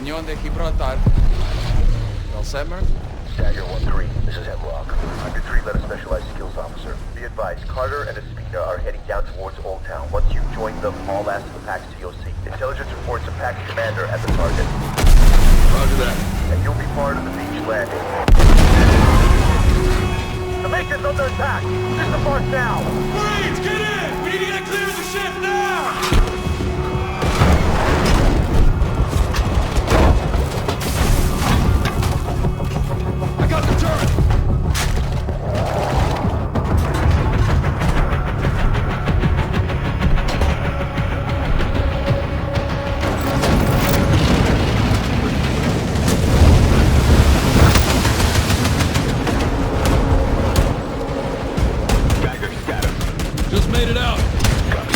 Cañón de Gibraltar. El Setmer? Stagger 1-3, this is Hemlock. I'm your 3-letter specialized skills officer. Be advised, Carter and Espina are heading down towards Old Town. Once you join them, all last of the pack's TOC. Intelligence reports a pack commander at the target. Roger that. And you'll be part of the beach landing. The Matrix under attack! Disembark now! Marines, get in! We need to get clear of the ship now! I got the turret! Just made it out. Copy.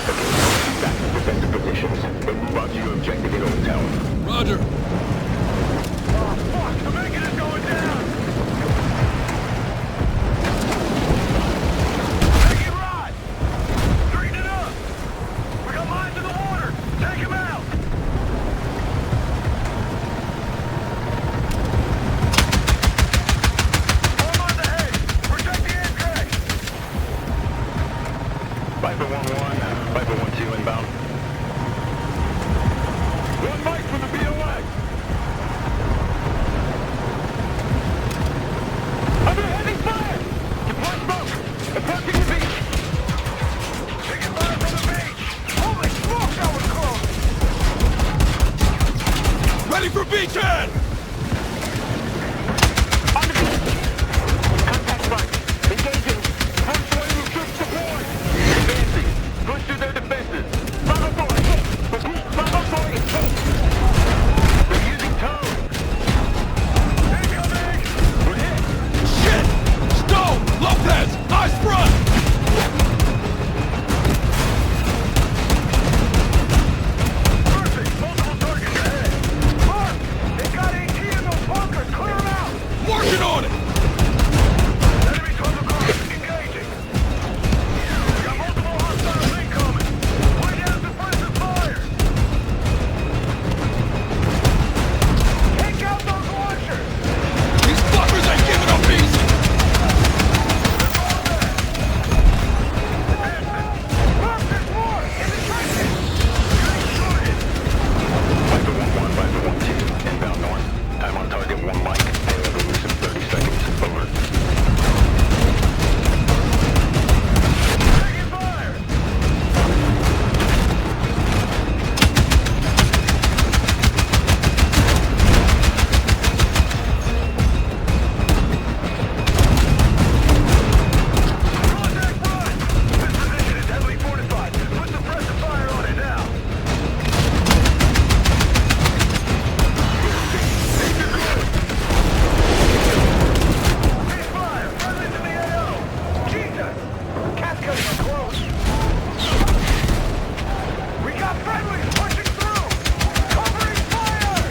Okay, back to defensive positions. Then move on to your objective in Old Town. Roger. Oh, fuck! The Beacon is going down! Take it right! Straighten it up! We got lines in the water! Take him out! Form on the head! Protect the aircraft! Viper 1-1, Viper 1-2 inbound. One mic from the BOA! Under heavy fire! Deploy smoke! Approaching the beach! Taking fire from the beach! Holy smoke, that was close! Ready for beachhead! On the beach! Contact front! Engaging! First wave of troops deployed! Advancing! Push through their defenses! Bravo 4, hit! Repeat, Bravo 4 is hit! They're using tone! Incoming! We're hit! Shit! Stone! Lopez! Eyes front! Perfect! Multiple targets ahead! Mark! They got AT in those bunkers! Clear them out! Working on it! Enemy 12 o'clock! Engaging! We got multiple hostiles incoming! Lay down defensive fire! Take out those launchers! These fuckers ain't giving up easy! Mark, there's more! In the trenches! Getting shorted! Viper 1-1, Viper 1-2, inbound north. Time on target 1 mic. Payload release in 30 seconds. Over. Taking fire! Contact run! This position is heavily fortified. Put suppressive fire on it now. Ceasefire! Friendlies in the AO! Jesus! Cascades are close! We got friendlies pushing through! Covering fire!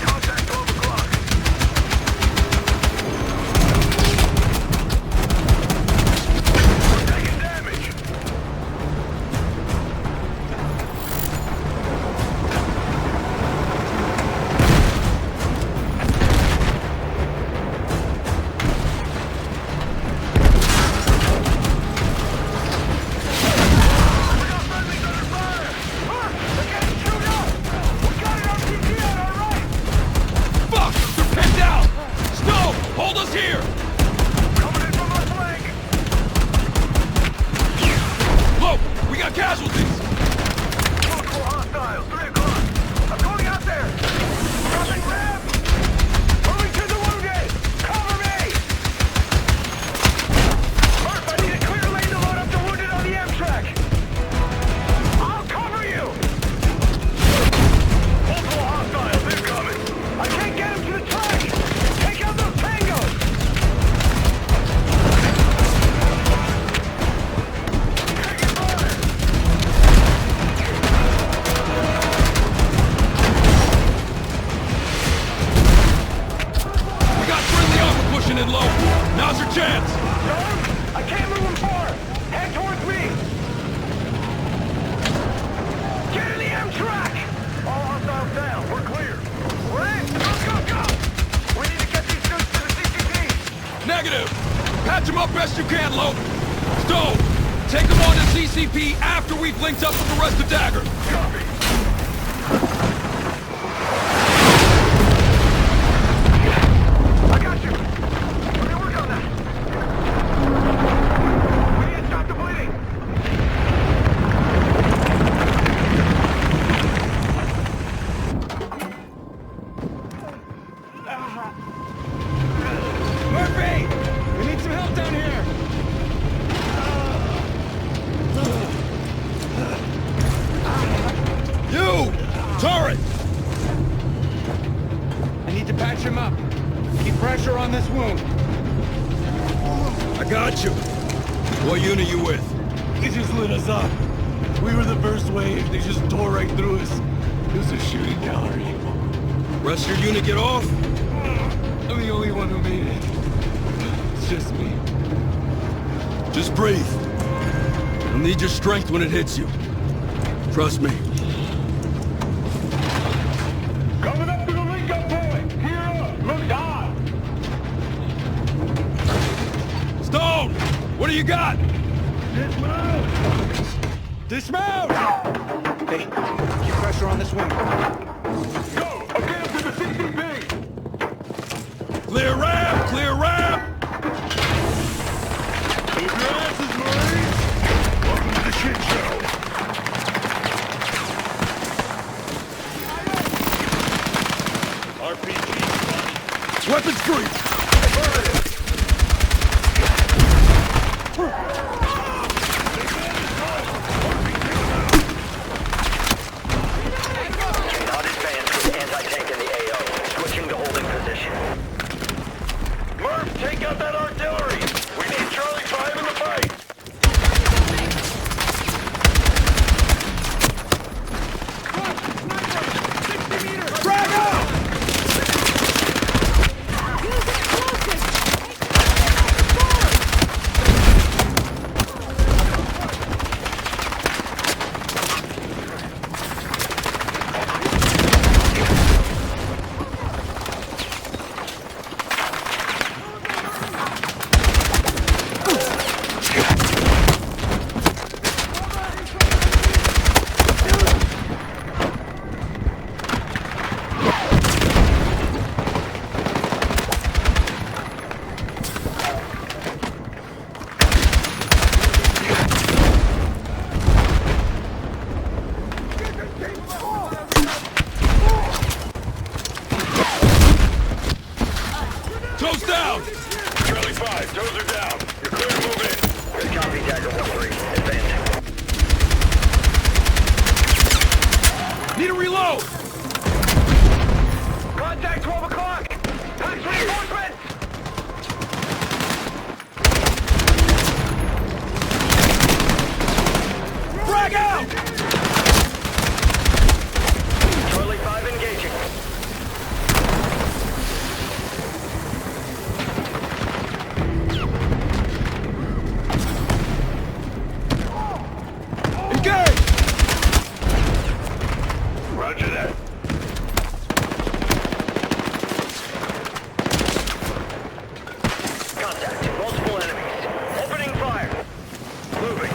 Contact 12 o'clock! We're taking damage! We got friendlies under fire! Mark! They're getting chewed up! We got an RPG on our right! Fuck! They're pinned down! Stone! Hold us here! Coming in from our flank! Look! We got casualties! Multiple hostiles, 3 o'clock! I'm going out there! Dropping grab! Moving to the wounded! Cover me! Murph, I need a clear lane to load up the wounded on the M-track! I'll cover you! Multiple hostiles incoming! I can't get him to the track! Take out those tangos! Taking fire! We got friendly armor pushing in low! Now's your chance! Stone? I can't move him far! Head towards me! Patch him up best you can, Lo. Stone, take him on to CCP after we've linked up with the rest of Dagger. Copy. I got you. Let me work on that. We need to stop the bleeding. Murphy! We need some help down here! You! Turret! I need to patch him up. Keep pressure on this wound. I got you. What unit you with? He just lit us up. We were the first wave. They just tore right through us. It was a shooting gallery. Rest of your unit get off? I'm the only one who made it. It's just me. Just breathe. You'll need your strength when it hits you. Trust me. Coming up to the link-up point. Gear up. Look on. Stone! What do you got? Dismount! Hey, keep pressure on this wound. Go. Again to the CCP. Clear ramp! Clear ramp! Keep your asses, Marines. Welcome to the shit show. RPG. Weapons free! Affirmative. Not advanced with anti-tank in the AO. Switching to holding position. Murph, take out that artillery! We need Charlie 5 in the fight! Frag out! Toes down! Charlie 5, toes are down. You're clear to move in. Good copy, Dagger 1-3. Advancing. Need a reload! Contact 12 o'clock! Tax reinforcements! Frag out! Charlie 5 engaging. Engage! Roger that. Contact. Multiple enemies. Opening fire. Moving.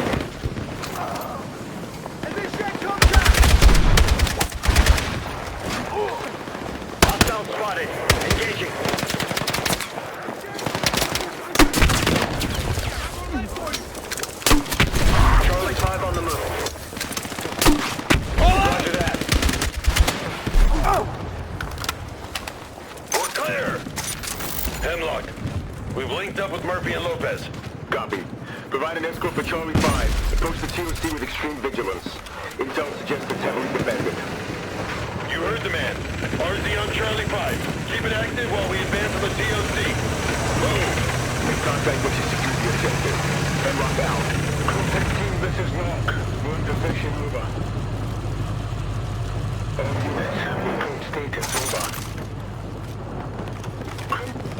Hostile spotted. Engaging. Charlie 5 on the move. Roger that. We're clear. Hemlock. We've linked up with Murphy and Lopez. Copy. Provide an escort for Charlie 5. Approach the TOC with extreme vigilance. Intel suggests it's heavily defended. You heard the man. RZ on Charlie 5. Keep it active while we advance on the TOC. Move. In contact with you, secure the objective. Hemlock out. Contact team, this is Knock. We're in position, over. All units, code status, over.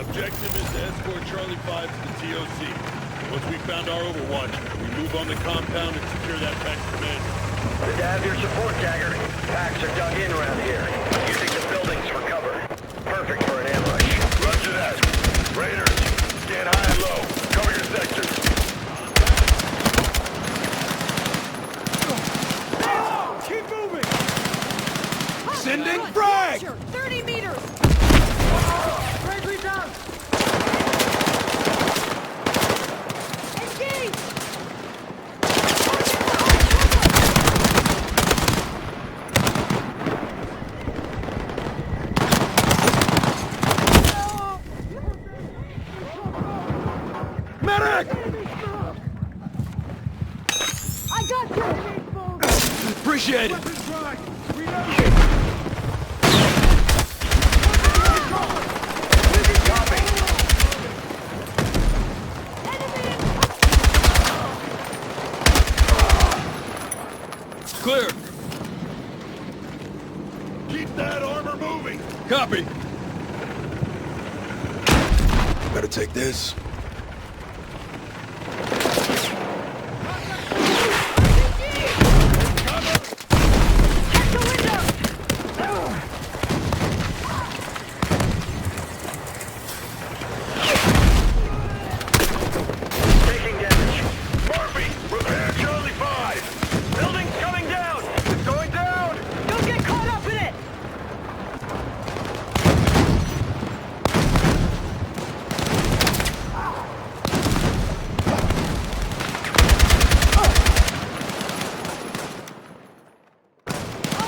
Objective is to escort Charlie 5 to the TOC. Once we've found our Overwatch, we move on the compound and secure that PAX command. Good to have your support, Dagger. Packs are dug in around here, using the buildings for cover. Perfect for an ambush. Roger that. Raiders, stand high and low. Cover your back! I got you! Appreciate it! Clear! Keep that armor moving! Copy! Better take this. Taking damage. Murphy, repair Charlie 5. Building's coming down. It's going down. Don't get caught up in it!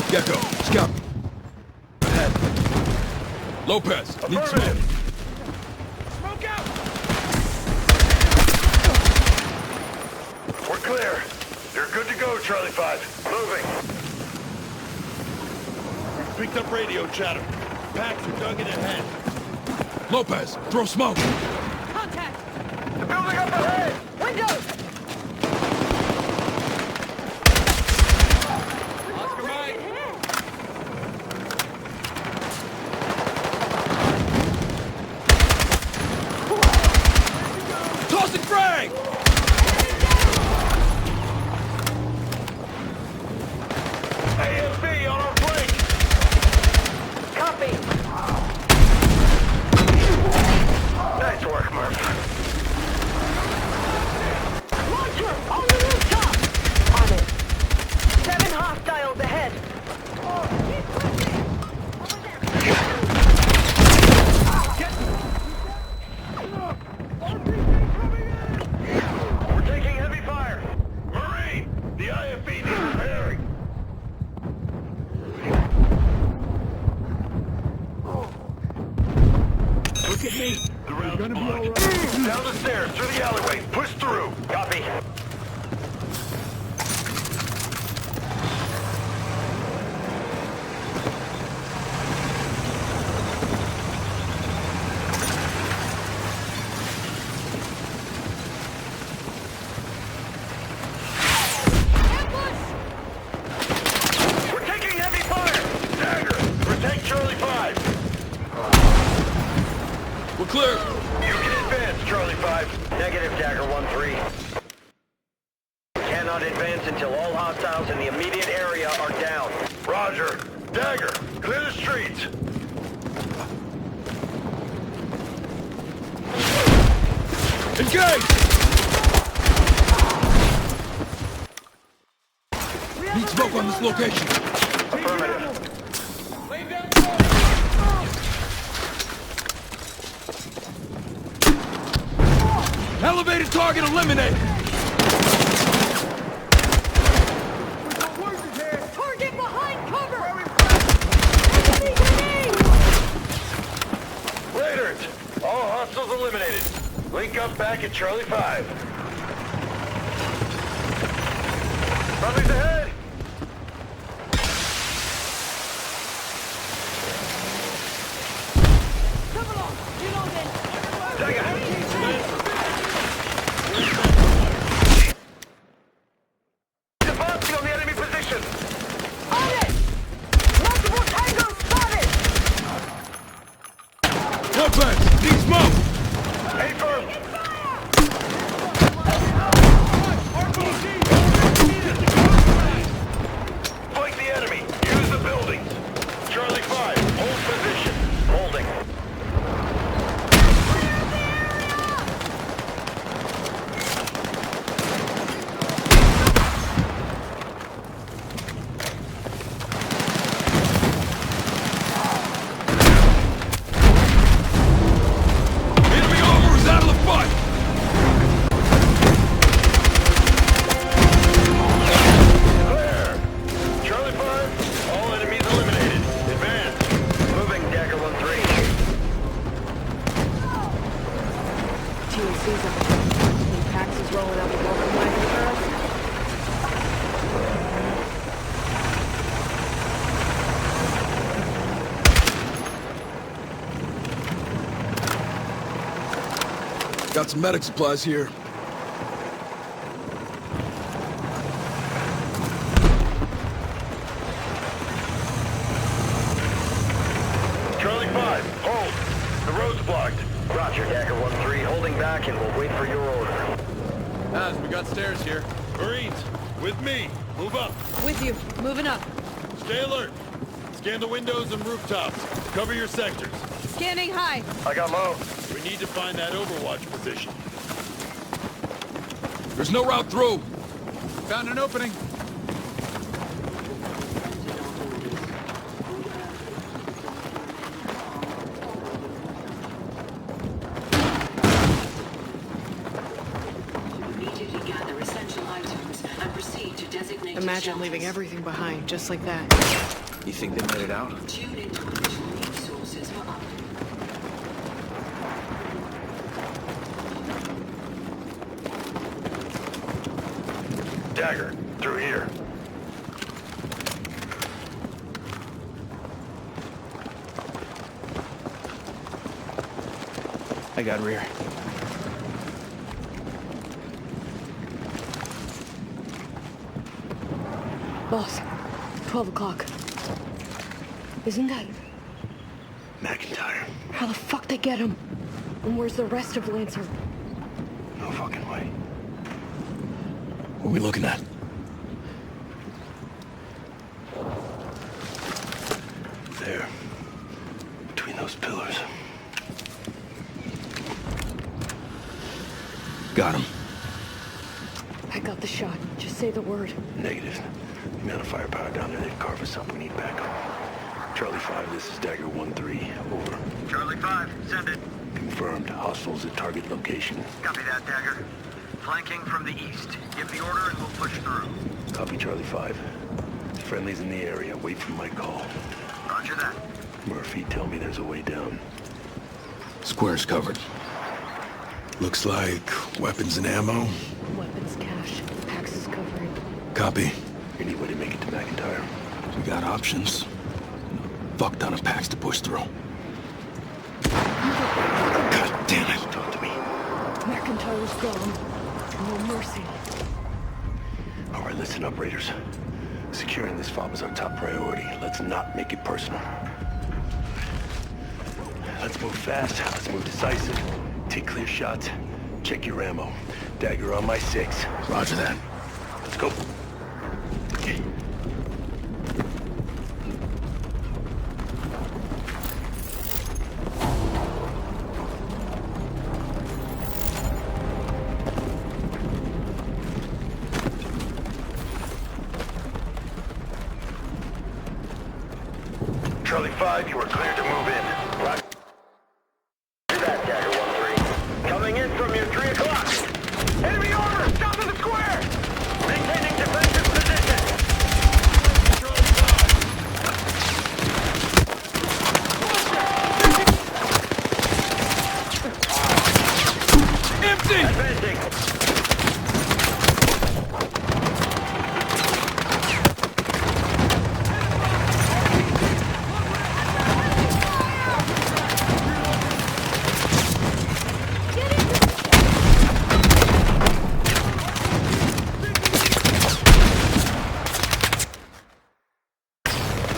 Gecko, scout. Ahead. Lopez, need smoke. Smoke out. We're clear. You're good to go, Charlie 5. Moving. Picked up radio chatter. Packs are dug in ahead. Lopez, throw smoke. Contact! The building up ahead. Windows! Tossing frag! AFB on our flank. Copy! Nice work, Murph. Launcher! On the rooftop! On it. 7 hostiles ahead. We're taking heavy fire. Marine, the IFB needs repairing. Look at me. The round's Gonna be blocked. all right. Down the stairs, through the alleyway. Push through. Copy. We're taking heavy fire. Dagger, protect Charlie 5. We're clear. You can advance, Charlie 5. Negative, Dagger 1-3. Cannot advance until all hostiles in the immediate area are down. Roger. Dagger, clear the streets. Engage! Need smoke on this location. Affirmative. Elevated target eliminated. Target behind cover! Enemy grenade! Raiders, all hostiles eliminated. Link up back at Charlie 5. Friendly's ahead! Come along! Reloading! Take it! Advancing on the enemy position! On it! Multiple tangos spotted! Lopez, need smoke. Hey, firm! Fight the enemy! Use the buildings! Charlie 5, hold position. Holding. Enemy armor is out of the fight. Clear! Charlie 5, all enemies eliminated. Advance. Moving, Dagger 1-3. TOC's up ahead. Got some medic supplies here. Charlie 5, hold. The road's blocked. Roger, Dagger 1-3, holding back and we'll wait for your order. We got stairs here. Marines, with me. Move up. With you. Moving up. Stay alert. Scan the windows and rooftops. Cover your sectors. Scanning high. I got low. We need to find that overwatch position. There's no route through. Found an opening. Immediately gather essential items and proceed to designated Imagine leaving shelters. everything behind, just like that. You think they made it out? Tune into official news sources for updates. Dagger, through here. I got rear. Boss, 12 o'clock. Isn't that... McIntyre. How the fuck they get him? And where's the rest of Lancer? No fucking way. What are we looking at? There. Between those pillars. Got him. I got the shot. Just say the word. Negative. The amount of firepower down there, they'd carve us up. We need backup. Charlie 5, this is Dagger 1-3. Over. Charlie 5, send it. Confirmed. Hostiles at target location. Copy that, Dagger. Flanking from the east. Give the order and we'll push through. Copy Charlie 5. Friendlies in the area. Wait for my call. Roger that. Murphy, tell me there's a way down. Square's covered. Looks like weapons and ammo. Weapons cache. Pax is covering. Copy. Any way to make it to McIntyre? We got options. Fuck ton of packs to push through. God damn it. Talk to me. McIntyre's gone. No mercy. All right, listen up, Raiders. Securing this fob is our top priority. Let's not make it personal. Let's move fast. Let's move decisive. Take clear shots. Check your ammo. Dagger on my 6. Roger that. Let's go. Okay. Charlie 5, you are cleared to move in. Roger that, Dagger 1-3. Coming in from your 3 o'clock. Enemy order! South of the square! Maintaining defensive position. Empty! Advancing.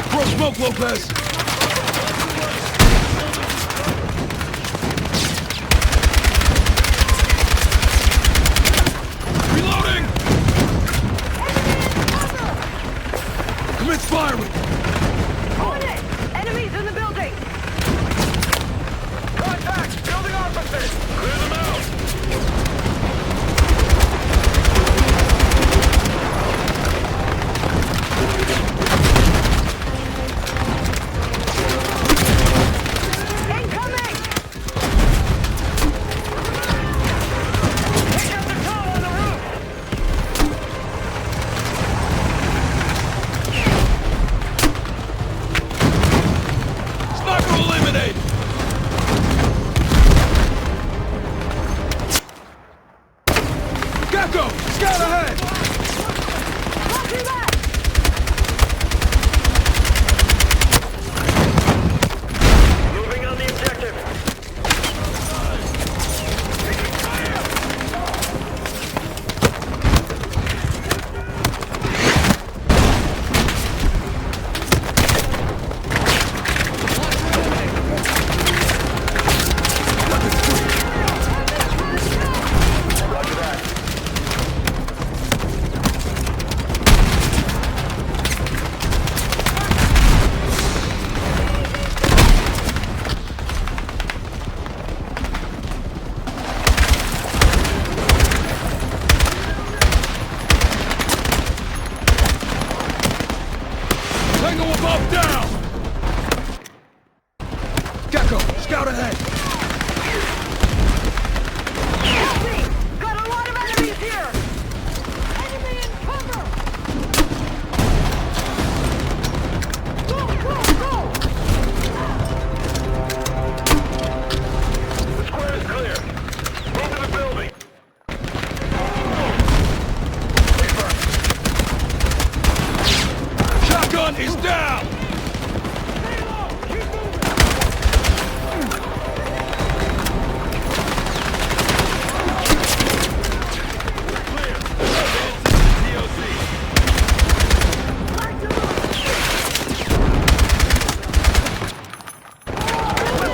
Throw smoke, Lopez! Reloading! Commence firing! On it! Enemies in the building! Contact! Building officers! Clear them out! Echo, scout ahead! Help me! Got a lot of enemies here! Enemy in cover! Go, go, go! The square is clear. Move to the building. Shotgun is down!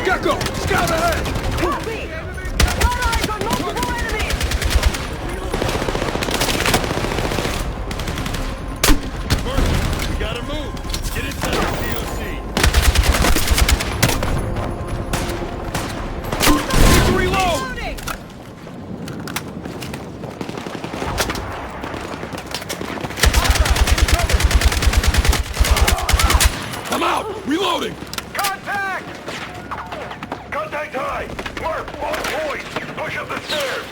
Gecko, scout ahead! Copy! Got eyes on multiple enemies! First, we gotta move. Get inside the TOC. Reload! Loading! I'm out! Reloading! Contact! Contact high! Murph, all boys! Push up the stairs!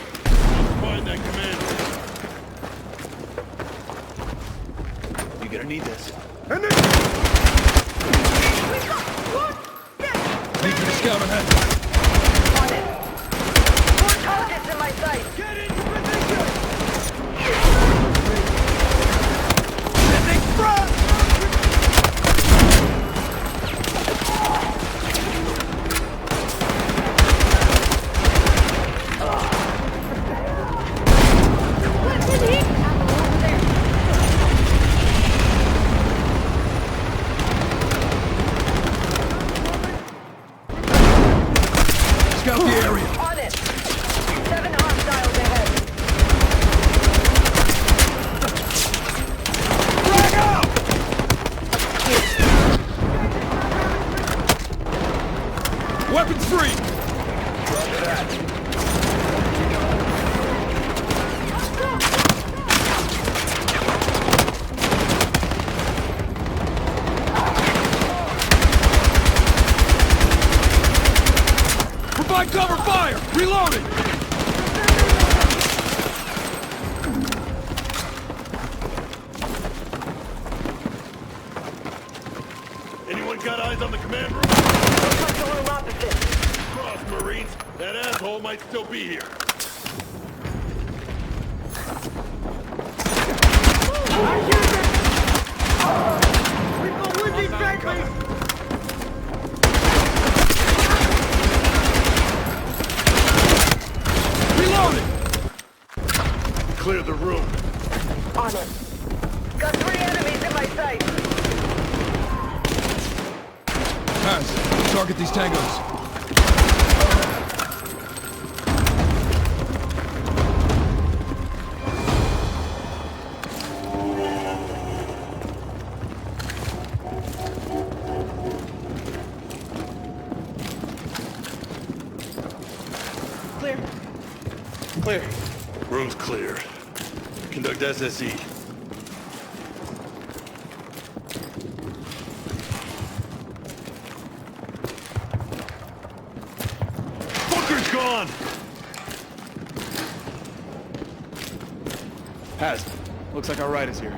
Find that commander. You're gonna need this. Need you to scout ahead. On it! More targets in my sight! Get into position! Sending front! Listen here! Over there! Scout the area. On it! 7 hostiles ahead! Frag out! Weapons free! Provide cover fire! Reloading! Anyone got eyes on the command room? Looks like the room opposite! Cross, Marines. That asshole might still be here. Reloading! Clear the room. On it! Got 3 enemies in my sight! Hands, target these tangos. Clear. Clear. Room's clear. Conduct SSE. Fucker's gone! Has. Looks like our ride is here.